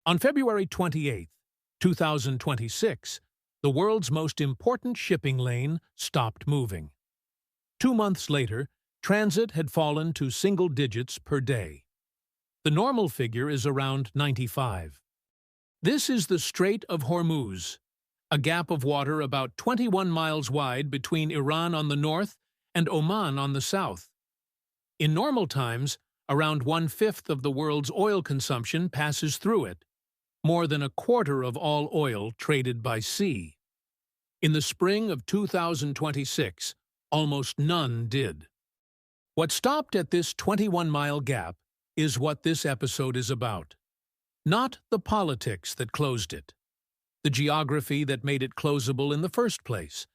On February 28, 2026, the world's most important shipping lane stopped moving. 2 months later, transit had fallen to single digits per day. The normal figure is around 95. This is the Strait of Hormuz, a gap of water about 21 miles wide between Iran on the north and Oman on the south. In normal times, around 1/5 of the world's oil consumption passes through it, more than a quarter of all oil traded by sea. In the spring of 2026, almost none did. What stopped at this 21-mile gap is what this episode is about. Not the politics that closed it, the geography that made it closable in the first place.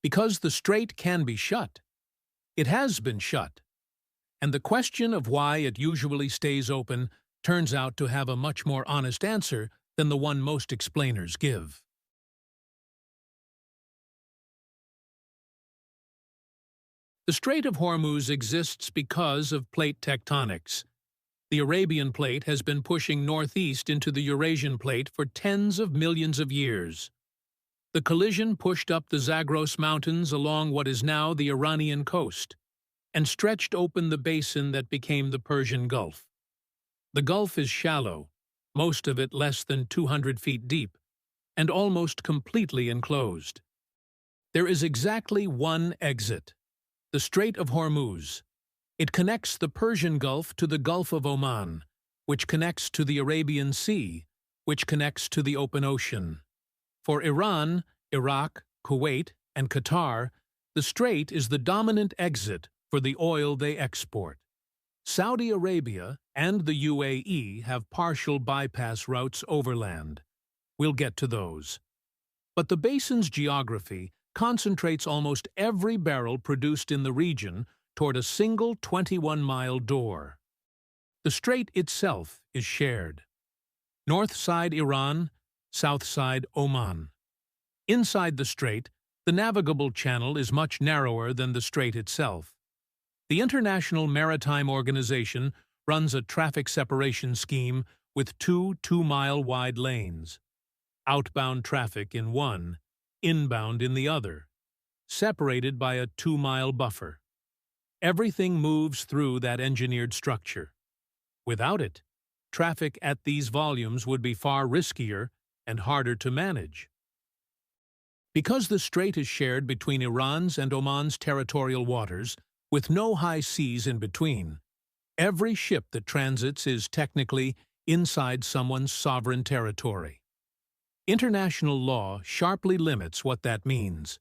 Because the strait can be shut. It has been shut. And the question of why it usually stays open turns out to have a much more honest answer than the one most explainers give. The Strait of Hormuz exists because of plate tectonics. The Arabian Plate has been pushing northeast into the Eurasian Plate for tens of millions of years. The collision pushed up the Zagros Mountains along what is now the Iranian coast, and stretched open the basin that became the Persian Gulf. The Gulf is shallow, most of it less than 200 feet deep, and almost completely enclosed. There is exactly one exit, the Strait of Hormuz. It connects the Persian Gulf to the Gulf of Oman, which connects to the Arabian Sea, which connects to the open ocean. For Iran, Iraq, Kuwait, and Qatar, the strait is the dominant exit for the oil they export. Saudi Arabia and the UAE have partial bypass routes overland. We'll get to those. But the basin's geography concentrates almost every barrel produced in the region toward a single 21-mile door. The strait itself is shared. North side Iran, south side Oman. Inside the strait, the navigable channel is much narrower than the strait itself. The International Maritime Organization runs a traffic separation scheme with two 2-mile-wide lanes. Outbound traffic in one, inbound in the other, separated by a 2-mile buffer. Everything moves through that engineered structure. Without it, traffic at these volumes would be far riskier and harder to manage. Because the strait is shared between Iran's and Oman's territorial waters, with no high seas in between, every ship that transits is technically inside someone's sovereign territory. International law sharply limits what that means.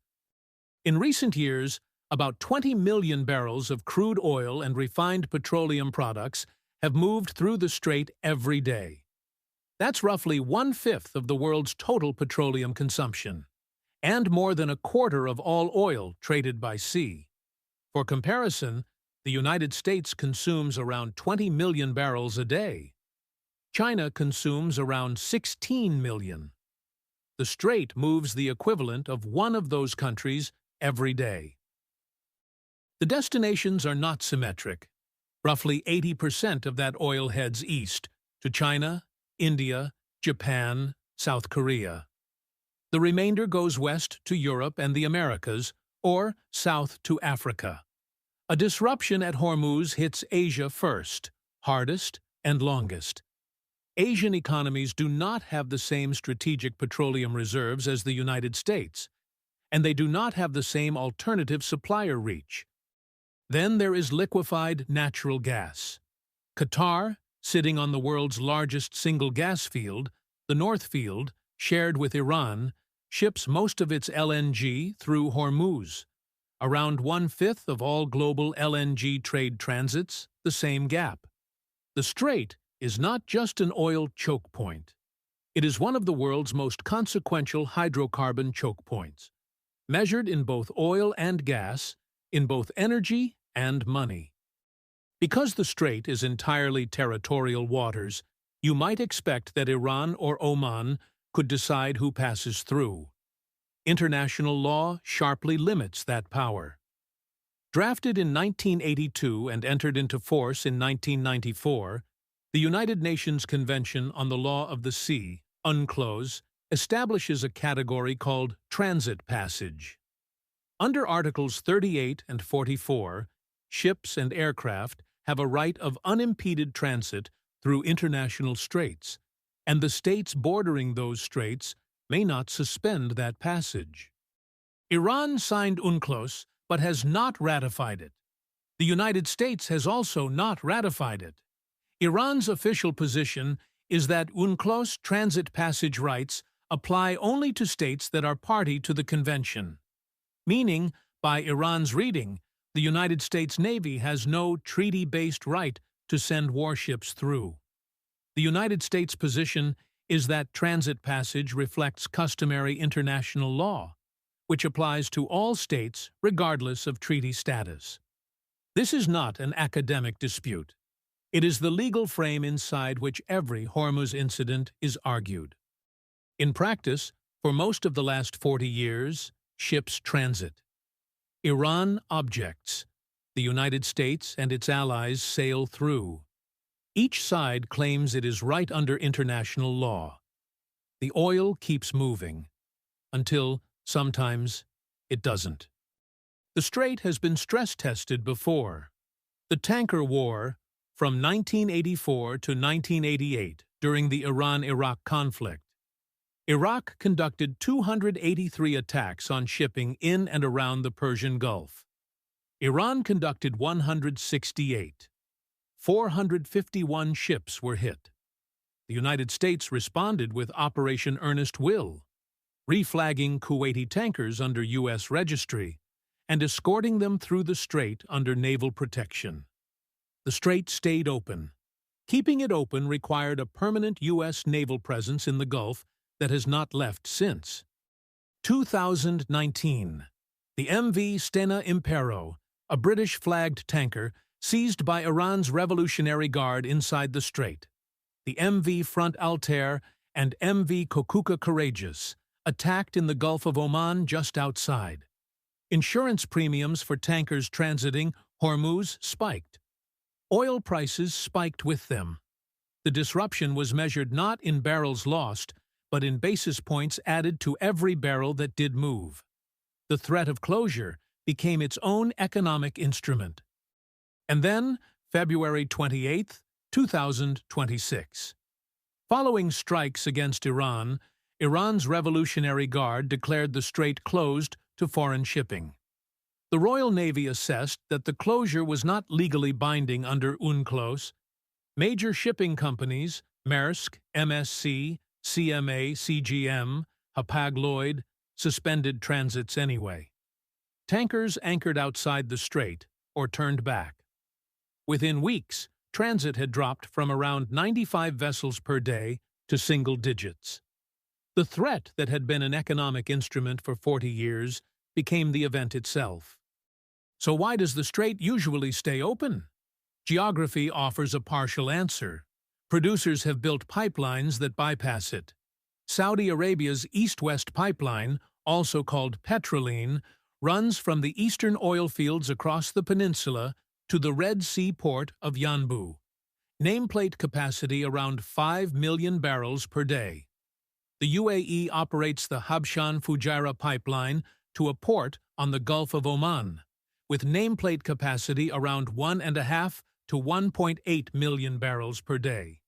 In recent years, about 20 million barrels of crude oil and refined petroleum products have moved through the strait every day. That's roughly 1/5 of the world's total petroleum consumption, and more than a quarter of all oil traded by sea. For comparison, the United States consumes around 20 million barrels a day. China consumes around 16 million. The strait moves the equivalent of one of those countries every day. The destinations are not symmetric. Roughly 80% of that oil heads east, to China, India, Japan, South Korea. The remainder goes west to Europe and the Americas, or south to Africa. A disruption at Hormuz hits Asia first, hardest and longest. Asian economies do not have the same strategic petroleum reserves as the United States, and they do not have the same alternative supplier reach. Then there is liquefied natural gas. Qatar, sitting on the world's largest single gas field, the North Field, shared with Iran, ships most of its LNG through Hormuz. Around 1/5 of all global LNG trade transits the same gap. The strait is not just an oil choke point. It is one of the world's most consequential hydrocarbon choke points, measured in both oil and gas, in both energy and money. Because the strait is entirely territorial waters, you might expect that Iran or Oman could decide who passes through. International law sharply limits that power. Drafted in 1982 and entered into force in 1994, The United Nations Convention on the Law of the Sea, UNCLOS, establishes a category called transit passage. Under Articles 38 and 44, ships and aircraft have a right of unimpeded transit through international straits, and the states bordering those straits may not suspend that passage. Iran signed UNCLOS but has not ratified it. The United States has also not ratified it. Iran's official position is that UNCLOS transit passage rights apply only to states that are party to the convention, meaning, by Iran's reading, the United States Navy has no treaty-based right to send warships through. The United States' position is that transit passage reflects customary international law, which applies to all states regardless of treaty status. This is not an academic dispute. It is the legal frame inside which every Hormuz incident is argued. In practice, for most of the last 40 years, ships transit. Iran objects. The United States and its allies sail through. Each side claims it is right under international law. The oil keeps moving, until, sometimes, it doesn't. The strait has been stress-tested before. The tanker war, from 1984 to 1988, during the Iran-Iraq conflict, Iraq conducted 283 attacks on shipping in and around the Persian Gulf. Iran conducted 168. 451 ships were hit. The United States responded with Operation Earnest Will, reflagging Kuwaiti tankers under U.S. registry and escorting them through the strait under naval protection. The strait stayed open. Keeping it open required a permanent U.S. naval presence in the Gulf that has not left since. 2019. The MV Stena Impero, a British-flagged tanker, seized by Iran's Revolutionary Guard inside the strait. The MV Front Altair and MV Kokuka Courageous, attacked in the Gulf of Oman just outside. Insurance premiums for tankers transiting Hormuz spiked. Oil prices spiked with them. The disruption was measured not in barrels lost, but in basis points added to every barrel that did move. The threat of closure became its own economic instrument. And then, February 28, 2026. Following strikes against Iran, Iran's Revolutionary Guard declared the strait closed to foreign shipping. The Royal Navy assessed that the closure was not legally binding under UNCLOS. Major shipping companies, Maersk, MSC, CMA, CGM, Hapag-Lloyd, suspended transits anyway. Tankers anchored outside the strait or turned back. Within weeks, transit had dropped from around 95 vessels per day to single digits. The threat that had been an economic instrument for 40 years became the event itself. So why does the strait usually stay open? Geography offers a partial answer. Producers have built pipelines that bypass it. Saudi Arabia's East-West pipeline, also called Petroline, runs from the eastern oil fields across the peninsula to the Red Sea port of Yanbu. Nameplate capacity around 5 million barrels per day. The UAE operates the Habshan-Fujairah pipeline to a port on the Gulf of Oman, with nameplate capacity around 1.5 to 1.8 million barrels per day.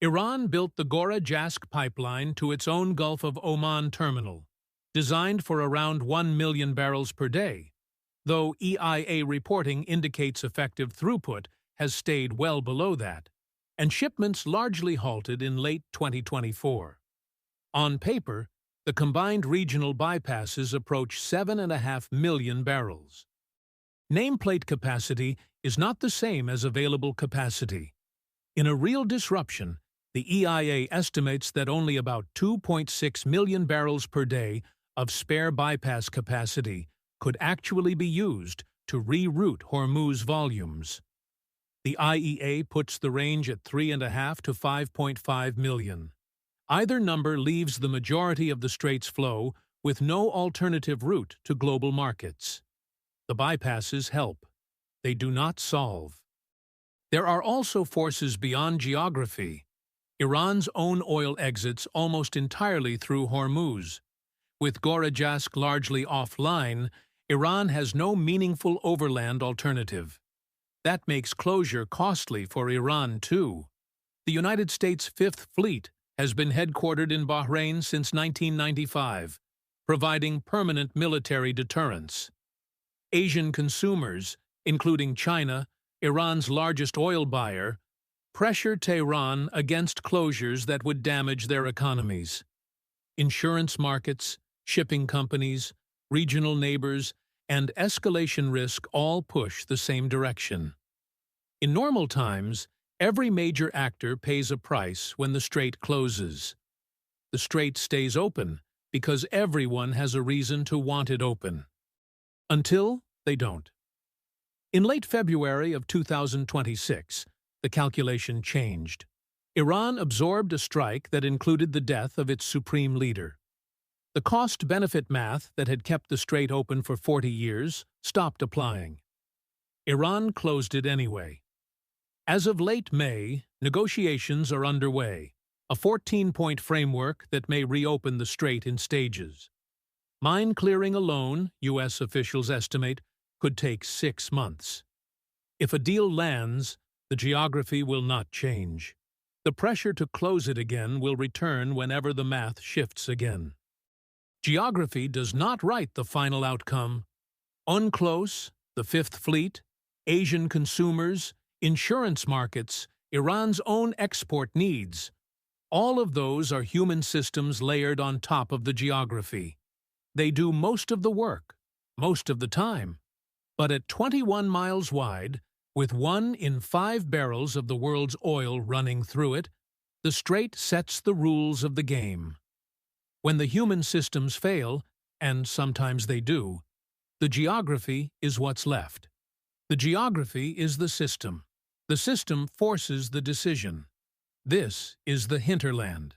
Iran built the Gora-Jask pipeline to its own Gulf of Oman terminal, designed for around 1 million barrels per day, though EIA reporting indicates effective throughput has stayed well below that, and shipments largely halted in late 2024. On paper, the combined regional bypasses approach 7.5 million barrels. Nameplate capacity is not the same as available capacity. In a real disruption, the EIA estimates that only about 2.6 million barrels per day of spare bypass capacity could actually be used to reroute Hormuz volumes. The IEA puts the range at 3.5 to 5.5 million. Either number leaves the majority of the strait's flow with no alternative route to global markets. The bypasses help. They do not solve. There are also forces beyond geography. Iran's own oil exits almost entirely through Hormuz. With Gorajask largely offline, Iran has no meaningful overland alternative. That makes closure costly for Iran, too. The United States' Fifth Fleet has been headquartered in Bahrain since 1995, providing permanent military deterrence. Asian consumers, including China, Iran's largest oil buyer, pressure Tehran against closures that would damage their economies. Insurance markets, shipping companies, regional neighbors, and escalation risk all push the same direction. In normal times, every major actor pays a price when the strait closes. The strait stays open because everyone has a reason to want it open. Until they don't. In late February of 2026, the calculation changed. Iran absorbed a strike that included the death of its supreme leader. The cost-benefit math that had kept the strait open for 40 years stopped applying. Iran closed it anyway. As of late May, negotiations are underway, a 14-point framework that may reopen the strait in stages. Mine clearing alone, U.S. officials estimate, could take 6 months. If a deal lands, the geography will not change. The pressure to close it again will return whenever the math shifts again. Geography does not write the final outcome. UNCLOS, the Fifth Fleet, Asian consumers, insurance markets, Iran's own export needs. All of those are human systems layered on top of the geography. They do most of the work, most of the time. But at 21 miles wide, with 1 in 5 barrels of the world's oil running through it, the strait sets the rules of the game. When the human systems fail, and sometimes they do, the geography is what's left. The geography is the system. The system forces the decision. This is the hinterland.